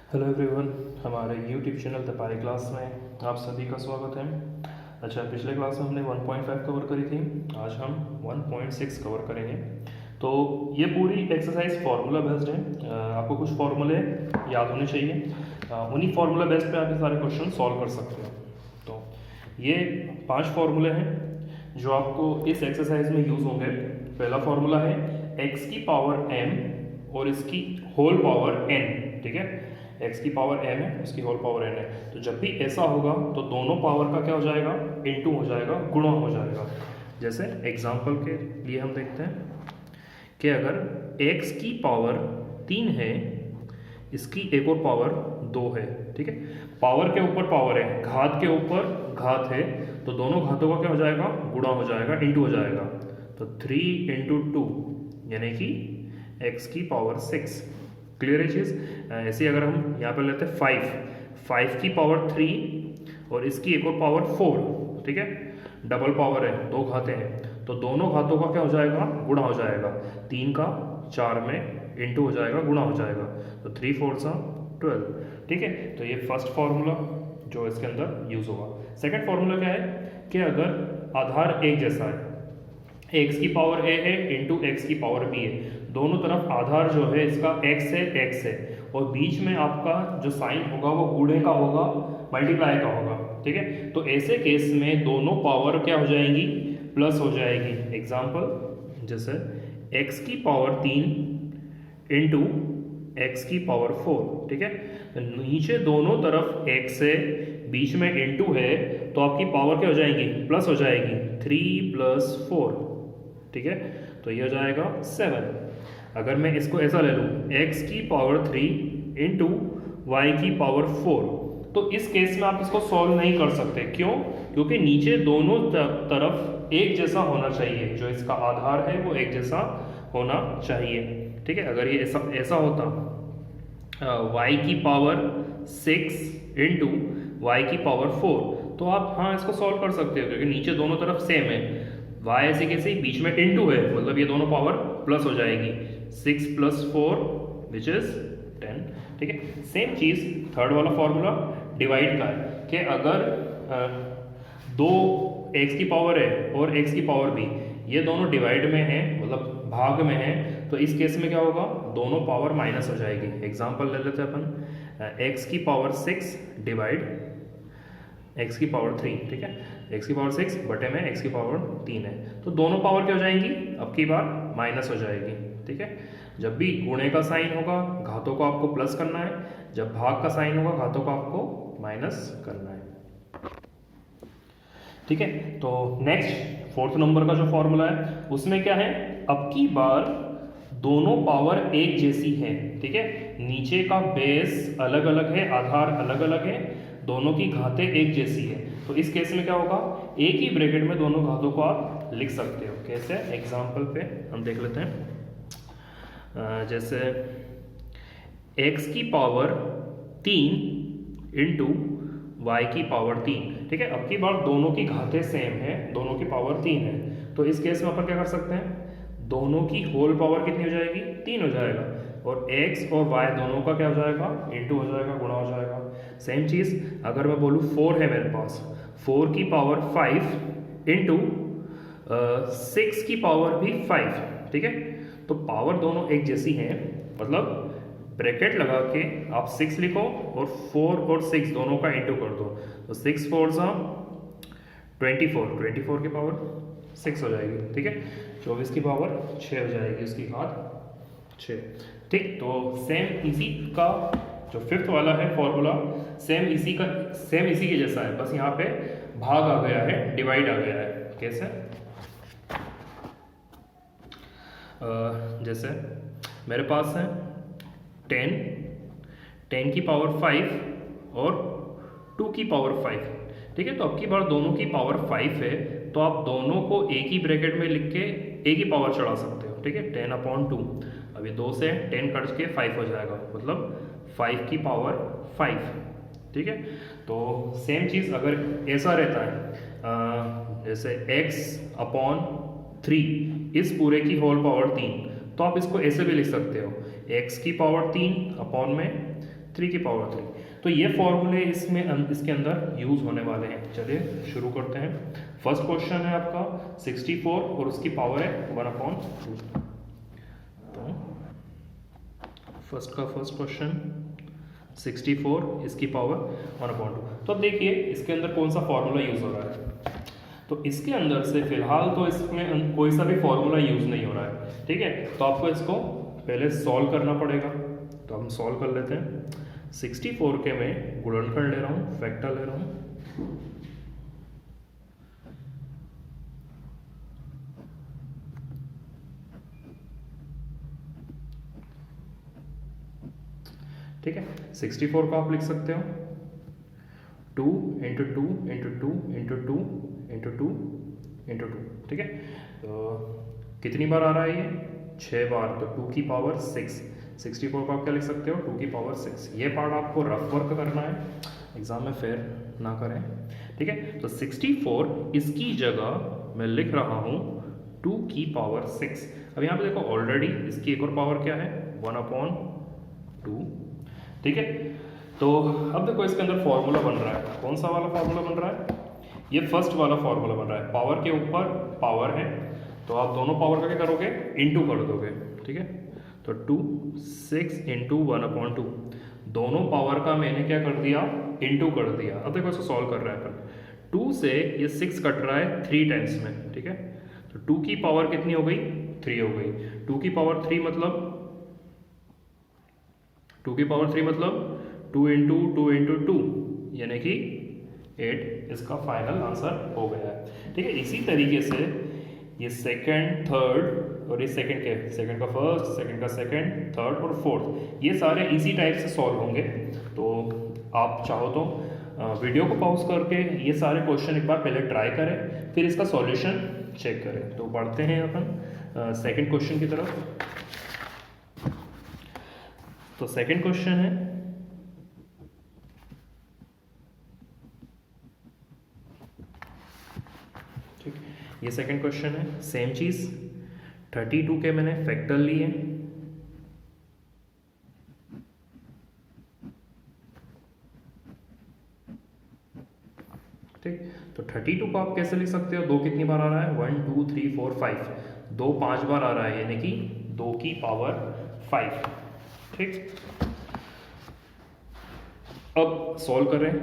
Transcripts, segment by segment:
Hello everyone, हमारे YouTube channel the pi class में आप सभी का स्वागत है। अच्छा, पिछले क्लास में हमने 1.5 कवर करी थी, आज हम 1.6 कवर करेंगे। तो ये पूरी एक्सरसाइज फार्मूला बेस्ड है। आपको कुछ फार्मूले याद होने चाहिए, उन्हीं फार्मूला बेस्ड पे आप ये सारे क्वेश्चन सॉल्व कर सकते हो। तो ये 5 फार्मूले हैं जो आपको इस एक्सरसाइज में यूज़ होंगे। पहला फार्मूला है x की पावर m और इसकी होल पावर n। ठीक है, x की पावर m है, इसकी होल पावर n है। तो जब भी ऐसा होगा तो दोनों पावर का क्या हो जाएगा, इनटू हो जाएगा, गुणा हो जाएगा। जैसे एग्जांपल के लिए हम देखते हैं कि अगर x की पावर 3 है, इसकी एक और पावर 2 है। ठीक है, पावर के ऊपर पावर है, घात के ऊपर घात है, तो दोनों घातों का क्या हो जाएगा, गुणा हो जाएगा, इनटू हो जाएगा। तो 3 × 2 यानी कि x की पावर 6। क्लियर है चीज़। ऐसे अगर हम यहाँ पर लेते हैं 5 की पावर 3 और इसकी एक और पावर 4। ठीक है, डबल पावर है, दो घातें हैं, तो दोनों घातों का क्या हो जाएगा, गुणा हो जाएगा। 3 का 4 में इनटू हो जाएगा, गुणा हो जाएगा। तो 3 4 12। ठीक है, तो ये फर्स्ट फार्मूला जो इसके अंदर यूज होगा। सेकंड फार्मूला क्या है कि अगर आधार एक जैसा है, x की पावर a है इंटू एक्स की पावर b है, दोनों तरफ आधार जो है इसका x है और बीच में आपका जो साइन होगा वो गुणे का होगा, मल्टीप्लाई का होगा। ठीक है, तो ऐसे केस में दोनों पावर क्या हो जाएंगी, प्लस हो जाएगी। एग्जाम्पल जैसे x की पावर 3 इंटू एक्स की पावर 4। ठीक है, तो नीचे दोनों तरफ x है, बीच में इंटू है, तो आपकी पावर क्या हो जाएगी, प्लस हो जाएगी। 3 + 4। ठीक है, तो ये हो जाएगा 7। अगर मैं इसको ऐसा ले लूँ, x की पावर 3 इंटू वाई की पावर 4, तो इस केस में आप इसको सॉल्व नहीं कर सकते। क्यों? क्योंकि नीचे दोनों तरफ एक जैसा होना चाहिए, जो इसका आधार है वो एक जैसा होना चाहिए। ठीक है, अगर ये ऐसा होता y की पावर 6 इंटू वाई की पावर 4, तो आप हाँ इसको सॉल्व कर सकते हो, क्योंकि नीचे दोनों तरफ सेम है। y ऐसे कैसे, बीच में इंटू है, मतलब ये दोनों पावर प्लस हो जाएगी। 6 + 4 विच इज 10। ठीक है, सेम चीज थर्ड वाला फॉर्मूला डिवाइड का है कि अगर दो x की पावर है और x की पावर b, ये दोनों डिवाइड में है, मतलब भाग में है, तो इस केस में क्या होगा, दोनों पावर माइनस हो जाएगी। एग्जाम्पल ले लेते हैं अपन, x की पावर 6 डिवाइड x की पावर 3। ठीक है, x की पावर 6 बटे में x की पावर 3 है, तो दोनों पावर क्या हो जाएंगी, अब की बार माइनस हो जाएगी। ठीक है, जब भी गुणे का साइन होगा घातों को आपको प्लस करना है, जब भाग का साइन होगा घातों को आपको माइनस करना है। ठीक है, तो नेक्स्ट फोर्थ नंबर का जो फॉर्मूला है उसमें क्या है, अब की बार दोनों पावर एक जैसी है। ठीक है, नीचे का बेस अलग अलग है, आधार अलग अलग है, दोनों की घातें एक जैसी है, तो इस केस में क्या होगा, एक ही ब्रैकेट में दोनों घातों को आप लिख सकते हो। कैसे, एग्जाम्पल पे हम देख लेते हैं। जैसे x की पावर 3 इंटू वाई की पावर 3। ठीक है, अब की बार दोनों की घातें सेम है, दोनों की पावर 3 है, तो इस केस में अपन क्या कर सकते हैं, दोनों की होल पावर कितनी हो जाएगी, 3 हो जाएगा, और x और y दोनों का क्या हो जाएगा, इंटू हो जाएगा, गुणा हो जाएगा। सेम चीज़ अगर मैं बोलूँ 4 है मेरे पास, 4 की पावर 5 इंटू 6 की पावर भी 5। ठीक है, तो पावर दोनों एक जैसी हैं, मतलब ब्रैकेट लगा के आप 6 लिखो और 4 और 6 दोनों का इंटू कर दो, तो 6 4 24 की पावर 6 हो जाएगी। ठीक है, 24 की पावर 6 हो जाएगी, उसकी घात 6। ठीक, तो सेम इसी का जो फिफ्थ वाला है फॉर्मूला, सेम इसी के जैसा है, बस यहाँ पे भाग आ गया है, डिवाइड आ गया है। कैसे, जैसे मेरे पास है 10 की पावर 5 और 2 की पावर 5। ठीक है, तो अब की बार दोनों की पावर 5 है, तो आप दोनों को एक ही ब्रैकेट में लिख के एक ही पावर चढ़ा सकते हो। ठीक है, 10/2, अभी 2 से 10 कट के 5 हो जाएगा, मतलब 5 की पावर 5। ठीक है, तो सेम चीज़ अगर ऐसा रहता है, जैसे x/3 इस पूरे की होल पावर 3, तो आप इसको ऐसे भी लिख सकते हो, x की पावर 3 अपॉन में 3 की पावर 3। तो ये फॉर्मूले इसके अंदर यूज़ होने वाले हैं। चलिए शुरू करते हैं। फर्स्ट क्वेश्चन है आपका 64 और उसकी पावर है 1/2। तो फर्स्ट क्वेश्चन 64, इसकी पावर 1/2। तो अब देखिए इसके अंदर कौन सा फॉर्मूला यूज़ हो रहा है। तो इसके अंदर से फिलहाल तो इसमें कोई सा भी फॉर्मूला यूज़ नहीं हो रहा है, ठीक है। तो आपको इसको पहले सॉल्व करना पड़ेगा। तो हम सॉल्व कर लेते हैं। 64 के मैं गुणनखंड ले रहा हूँ, फैक्टर ले रहा हूँ। ठीक है, 64 को आप लिख सकते हो 2 × 2 × 2 × 2 × 2 × 2, ठीक है। तो कितनी बार आ रहा है ये? 6 बार। तो 2 की पावर 6। 64 को आप क्या लिख सकते हो? 2 की पावर 6। ये पार्ट आपको रफ वर्क करना है, एग्जाम में फेयर ना करें, ठीक है। तो 64 इसकी जगह मैं लिख रहा हूँ 2 की पावर 6। अब यहाँ पे देखो ऑलरेडी इसकी एक और पावर क्या है? 1/2, ठीक है। तो अब देखो इसके अंदर फॉर्मूला बन रहा है। कौन सा वाला फॉर्मूला बन रहा है? ये फर्स्ट वाला फॉर्मूला बन रहा है। पावर के ऊपर पावर है, तो आप दोनों पावर का क्या करोगे? इनटू कर दोगे, ठीक है। तो 2 6 × 1/2, दोनों पावर का मैंने क्या कर दिया? इनटू कर दिया। अब देखो इसको सॉल्व कर रहे हैं अपन। 2 से ये 6 कट रहा है 3 टाइम्स में, ठीक है। तो 2 की पावर कितनी हो गई? 3 हो गई। 2 की पावर 3 मतलब 2 की पावर 3 मतलब 2 × 2 × 2 यानी कि 8 इसका फाइनल आंसर हो गया है, ठीक है। इसी तरीके से ये सेकंड, थर्ड और ये सेकंड का फर्स्ट, सेकंड का सेकंड, थर्ड और फोर्थ, ये सारे इसी टाइप से सॉल्व होंगे। तो आप चाहो तो वीडियो को पॉज करके ये सारे क्वेश्चन एक बार पहले ट्राई करें, फिर इसका सॉल्यूशन चेक करें। तो बढ़ते हैं अपन सेकंड क्वेश्चन की तरफ। तो सेकंड क्वेश्चन है ठीक, ये सेकंड क्वेश्चन है। सेम चीज 32 के मैंने फैक्टर लिए, ठीक। तो 32 को आप कैसे लिख सकते हो? 2 कितनी बार आ रहा है? 1 2 3 4 5, 2 5 बार आ रहा है यानी कि 2 की पावर 5, ठीक। अब सॉल्व करें।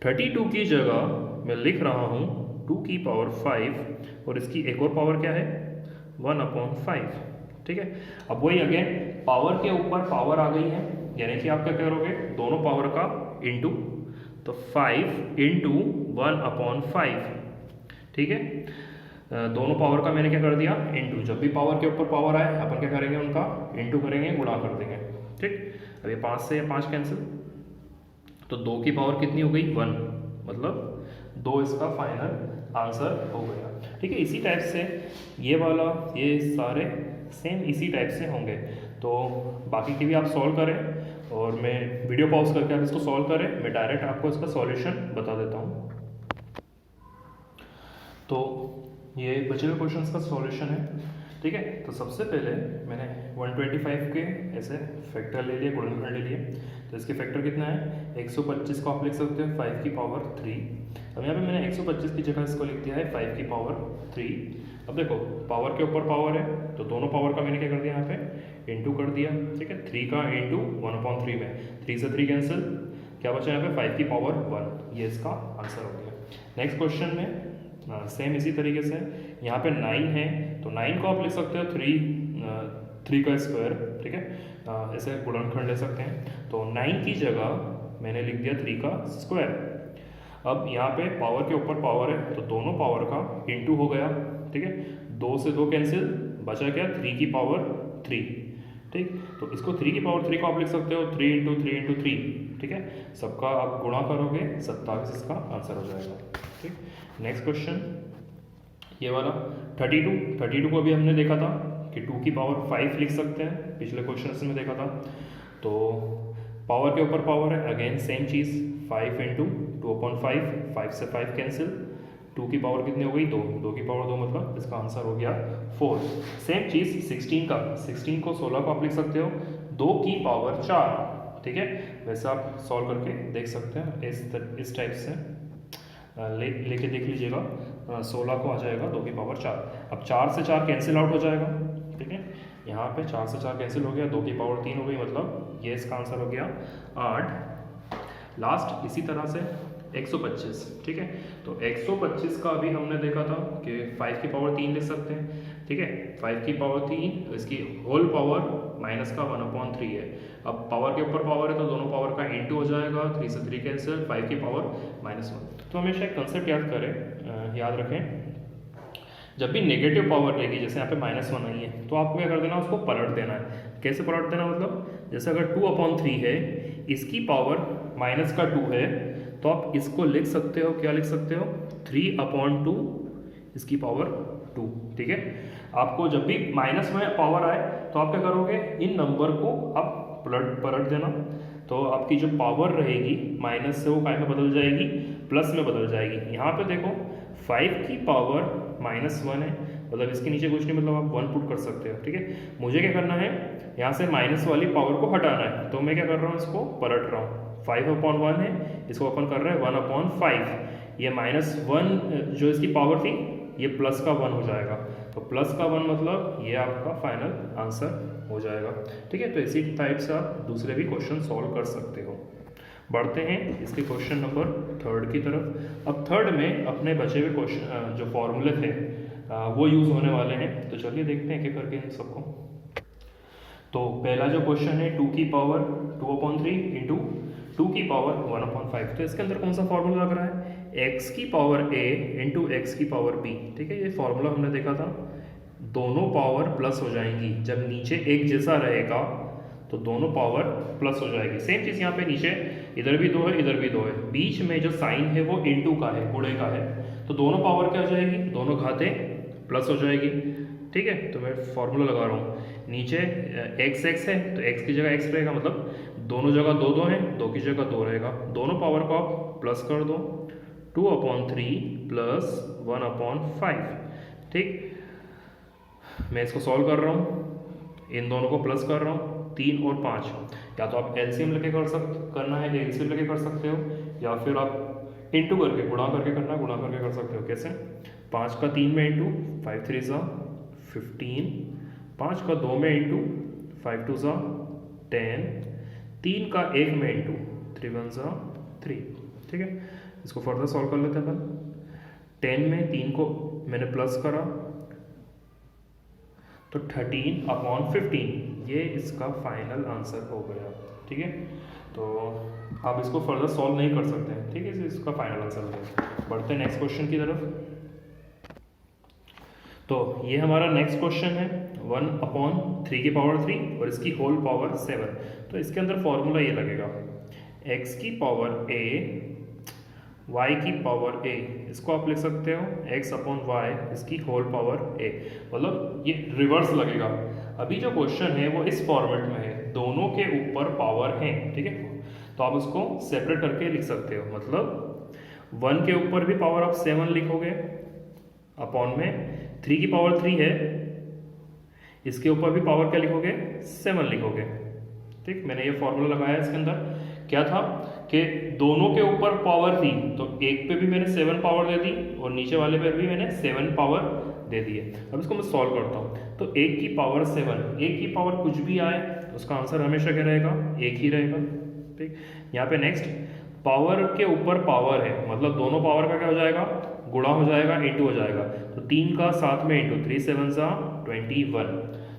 32 की जगह मैं लिख रहा हूं 2 की पावर 5 और इसकी एक और पावर क्या है? 1/5, ठीक है। अब वही अगेन पावर के ऊपर पावर आ गई है, यानी कि आप क्या करोगे? दोनों पावर का इनटू, तो 5 × 1/5, ठीक है। दोनों पावर का मैंने क्या कर दिया? इनटू। जब भी पावर के ऊपर पावर आए अपन क्या करेंगे? उनका इनटू करेंगे, गुणा कर देंगे, ठीक। अब ये 5 से 5 कैंसिल, तो 2 की पावर कितनी हो गई? 1, मतलब 2 इसका फाइनल आंसर हो गया, ठीक है। इसी टाइप से ये वाला, ये सारे सेम इसी टाइप से होंगे। तो बाकी के भी आप सॉल्व करें और मैं वीडियो पॉज करके आप इसको सॉल्व करें, मैं डायरेक्ट आपको इसका सॉल्यूशन बता देता हूँ। तो ये बचे हुए क्वेश्चंस का सॉल्यूशन है, ठीक है। तो सबसे पहले मैंने 125 के ऐसे फैक्टर ले लिए, गुणनखंड ले लिए। तो इसके फैक्टर कितना है? 125 को आप लिख सकते हो 5 की पावर 3। अब यहाँ पे मैंने 125 की जगह इसको लिख दिया है 5 की पावर 3। अब देखो पावर के ऊपर पावर है, तो दोनों पावर का मैंने क्या कर दिया? यहाँ पे इनटू कर दिया, ठीक है। 3 का इनटू 1/3 में 3 से 3 कैंसिल, क्या बचा यहाँ पे? 5 की पावर 1, ये इसका आंसर हो गया। नेक्स्ट क्वेश्चन में सेम इसी तरीके से यहाँ पे 9 है, तो 9 को आप लिख सकते हो 3 का स्क्वायर, ठीक है। ऐसे गुणनखंड ले सकते हैं। तो 9 की जगह मैंने लिख दिया 3 का स्क्वायर। अब यहाँ पे पावर के ऊपर पावर है, तो दोनों पावर का इनटू हो गया, ठीक है। 2 से 2 कैंसिल, बचा क्या? 3 की पावर 3, ठीक। तो इसको 3 की पावर 3 को आप लिख सकते हो 3 × 3 × 3, ठीक है। सबका आप गुणा करोगे 27 इसका आंसर हो जाएगा, ठीक। नेक्स्ट क्वेश्चन ये वाला 32 को अभी हमने देखा था कि 2 की पावर 5 लिख सकते हैं, पिछले क्वेश्चन में देखा था। तो पावर के ऊपर पावर है, अगेन सेम चीज़ 5 × 2/5, 5 से 5 कैंसिल, 2 की पावर कितनी हो गई? 2 की पावर 2 मतलब इसका आंसर हो गया 4। सेम चीज़ 16 को 16 को आप लिख सकते हो 2 की पावर 4, ठीक है, वैसे आप सॉल्व करके देख सकते हैं इस टाइप से लेके देख लीजिएगा। 16 को आ जाएगा 2 की पावर 4। अब 4 से 4 कैंसिल आउट हो जाएगा, ठीक है, यहाँ पे 4 से 4 कैंसिल हो गया, 2 की पावर 3 हो गई, मतलब ये इसका आंसर हो गया 8। लास्ट इसी तरह से 125, ठीक है, तो 125 का अभी हमने देखा था कि 5 की पावर 3 लिख सकते हैं, ठीक है, 5 की पावर 3 इसकी होल पावर माइनस का 1/3 है। अब पावर के ऊपर पावर है तो दोनों पावर का इंटू हो जाएगा, 3 से 3 कैंसिल, 5 की पावर -1। तो हमेशा एक कंसेप्ट याद करें, याद रखें, जब भी नेगेटिव पावर लेगी, जैसे यहाँ पे -1 आई है, तो आपको क्या कर देना, उसको पलट देना है। कैसे पलट देना, मतलब जैसे अगर 2/3 है, इसकी पावर -2 है, तो आप इसको लिख सकते हो, क्या लिख सकते हो, 3/2 इसकी पावर 2, ठीक है। आपको जब भी माइनस में पावर आए तो आप क्या करोगे, इन नंबर को आप पलट देना, तो आपकी जो पावर रहेगी माइनस से वो काय में बदल जाएगी, प्लस में बदल जाएगी। यहाँ पे देखो 5 की पावर -1 है, मतलब इसके नीचे कुछ नहीं, मतलब आप 1 पुट कर सकते हो, ठीक है। मुझे क्या करना है, यहाँ से माइनस वाली पावर को हटाना है, तो मैं क्या कर रहा हूँ, इसको पलट रहा हूँ। 5/1 है, इसको अपन कर रहे हैं 1/5। ये -1 जो इसकी पावर थी, ये प्लस का 1 हो जाएगा, तो प्लस का 1 मतलब ये आपका फाइनल आंसर हो जाएगा, ठीक है। तो इसी टाइप से आप दूसरे भी क्वेश्चन सॉल्व कर सकते हो। बढ़ते हैं इसके क्वेश्चन नंबर 3 की तरफ। अब 3 में अपने बचे हुए क्वेश्चन जो फॉर्मूले थे वो यूज़ होने वाले हैं, तो चलिए देखते हैं एक एक करके इन सबको। तो पहला जो क्वेश्चन है 2 की पावर 2/3 इंटू 2 की पावर 1/5, तो इसके अंदर कौन सा फॉर्मूला लग रहा है, x की पावर a इंटू एक्स की पावर b, ठीक है। ये फॉर्मूला हमने देखा था, दोनों पावर प्लस हो जाएंगी, जब नीचे एक जैसा रहेगा तो दोनों पावर प्लस हो जाएगी। सेम चीज़ यहाँ पे नीचे इधर भी 2 है, इधर भी 2 है, बीच में जो साइन है वो इंटू का है, गुणे का है, तो दोनों पावर क्या हो जाएगी, दोनों घातें प्लस हो जाएगी, ठीक है। तो मैं फॉर्मूला लगा रहा हूँ, नीचे x है तो x की जगह x रहेगा, मतलब दोनों जगह 2 है, 2 की जगह 2 रहेगा, दोनों पावर को आप प्लस कर दो, 2/3 प्लस 1/5, ठीक। मैं इसको सॉल्व कर रहा हूँ, इन दोनों को प्लस कर रहा हूँ, 3 और 5, या तो आप एलसीएम लेके करना है, एलसीएम लेके कर सकते हो, या फिर आप इंटू करके गुणा करके करना है, गुणा करके कर सकते हो। कैसे, 5 का 3 में इंटू, 5 3 ज़ा 15, 5 का 2 में इंटू, 5 2 ज़ा 10, 3 का 1 में इंटू, 3 1 ज़ा 3, ठीक है। इसको फर्दर सॉल्व कर लेते हैं अपन। 10 में 3 को मैंने प्लस करा तो 13/15, ये इसका फाइनल आंसर हो गया, ठीक है। तो आप इसको फर्दर सॉल्व नहीं कर सकते हैं, ठीक है, इसका फाइनल आंसर हो गया। बढ़ते हैं नेक्स्ट क्वेश्चन की तरफ। तो ये हमारा नेक्स्ट क्वेश्चन है 1/3 की पावर 3 और इसकी होल पावर 7। तो इसके अंदर फॉर्मूला ये लगेगा, x की पावर a y की पावर a, इसको आप लिख सकते हो x/y इसकी होल पावर a, मतलब ये रिवर्स लगेगा। अभी जो क्वेश्चन है वो इस फॉर्मेट में है, दोनों के ऊपर पावर है, ठीक है, तो आप उसको सेपरेट करके लिख सकते हो, मतलब 1 के ऊपर भी पावर आप 7 लिखोगे, अपॉन में 3 की पावर 3 है, इसके ऊपर भी पावर क्या लिखोगे, 7 लिखोगे, ठीक। मैंने ये फॉर्मूला लगाया, इसके अंदर क्या था कि दोनों के ऊपर पावर थी, तो एक पे भी मैंने 7 पावर दे दी और नीचे वाले पे भी मैंने 7 पावर दे दी है। अब इसको मैं सॉल्व करता हूँ, तो 1 की पावर 7, 1 की पावर कुछ भी आए उसका आंसर हमेशा क्या रहेगा, 1 ही रहेगा, ठीक। यहाँ पे नेक्स्ट पावर के ऊपर पावर है, मतलब दोनों पावर का क्या हो जाएगा, गुणा हो जाएगा, इंटू हो जाएगा, तो 3 का 7 में इंटू, 3 7 ज़ा 21,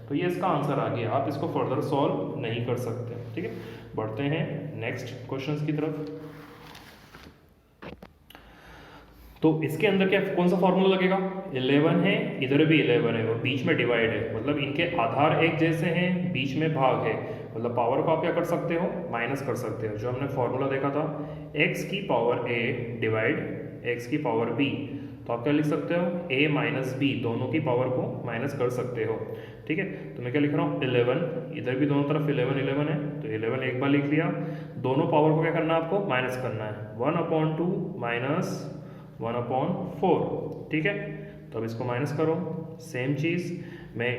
तो ये इसका आंसर आ गया। आप इसको फर्दर सॉल्व नहीं कर सकते, ठीक है। बढ़ते हैं नेक्स्ट क्वेश्चंस की तरफ। तो इसके अंदर क्या कौन सा फॉर्मूला लगेगा, 11 है, इधर भी 11 है और बीच में डिवाइड है, मतलब इनके आधार एक जैसे हैं, बीच में भाग है, मतलब पावर को आप क्या कर सकते हो, माइनस कर सकते हो। जो हमने फॉर्मूला देखा था x की पावर a डिवाइड x की पावर b, तो आप क्या लिख सकते हो, a माइनस b, दोनों की पावर को माइनस कर सकते हो, ठीक है। तो मैं क्या लिख रहा हूँ, 11, इधर भी दोनों तरफ 11 11 है, तो 11 एक बार लिख लिया, दोनों पावर को क्या करना है, आपको माइनस करना है, 1/2 माइनस 1/4, ठीक है। तो अब इसको माइनस करो, सेम चीज़ मैं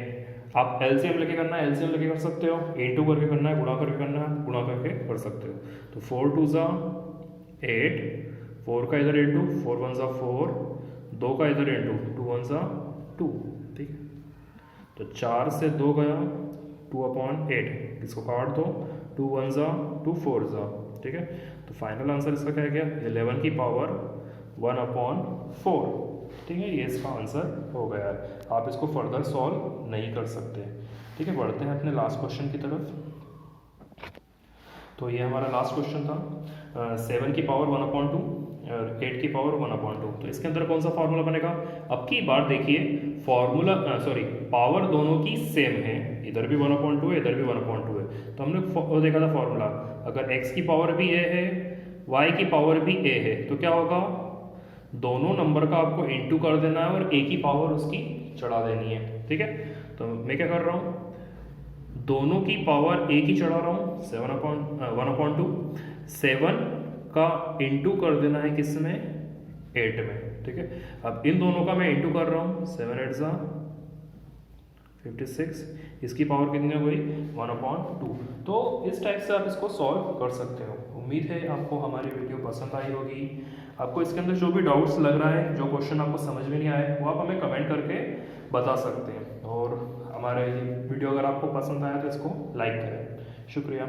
आप एलसीएम लेके करना है एलसीएम लेके कर सकते हो, इनटू करके करना है, गुणा करके करना है, गुणा करके कर सकते हो। तो 4 2 ज़ा 8, 4 का इधर इंटू, 4 1 ज़ा 4, 2 का इधर इंटू, 2 1 ज़ा 2, ठीक है। तो 4 से 2 गया 2/8, इसको काट दो, 2 1 ज़ा 2 4 ज़ा, ठीक है। तो फाइनल आंसर इसका क्या गया 11 की पावर 1/4, ठीक है। ये इसका आंसर हो गया है। आप इसको फर्दर सॉल्व नहीं कर सकते, ठीक है। बढ़ते हैं अपने लास्ट क्वेश्चन की तरफ। तो ये हमारा लास्ट क्वेश्चन था, 7 की पावर 1/2 और 8 की पावर 1/2। तो इसके अंदर कौन सा फार्मूला बनेगा? अब की बार देखिए फार्मूला पावर दोनों की सेम है, इधर भी 1/2 है, इधर भी 1/2 है। तो हमने वो देखा था फार्मूला, अगर x की पावर भी a है, y की पावर भी a है, तो क्या होगा, दोनों नंबर का आपको इंटू कर देना है और a की पावर उसकी चढ़ा देनी है, ठीक है। तो मैं क्या कर रहा हूँ, दोनों की पावर a की चढ़ा रहा हूँ 1/2, 7 का इंटू कर देना है किसमें, 8 में, ठीक है। अब इन दोनों का मैं इंटू कर रहा हूँ, 7 8 ज़ा 56, इसकी पावर कितनी हो गई 1/2। तो इस टाइप से आप इसको सॉल्व कर सकते हो। उम्मीद है आपको हमारी वीडियो पसंद आई होगी। आपको इसके अंदर जो भी डाउट्स लग रहा है, जो क्वेश्चन आपको समझ में नहीं आए, वो आप हमें कमेंट करके बता सकते हैं। और हमारे वीडियो अगर आपको पसंद आया तो इसको लाइक करें। शुक्रिया।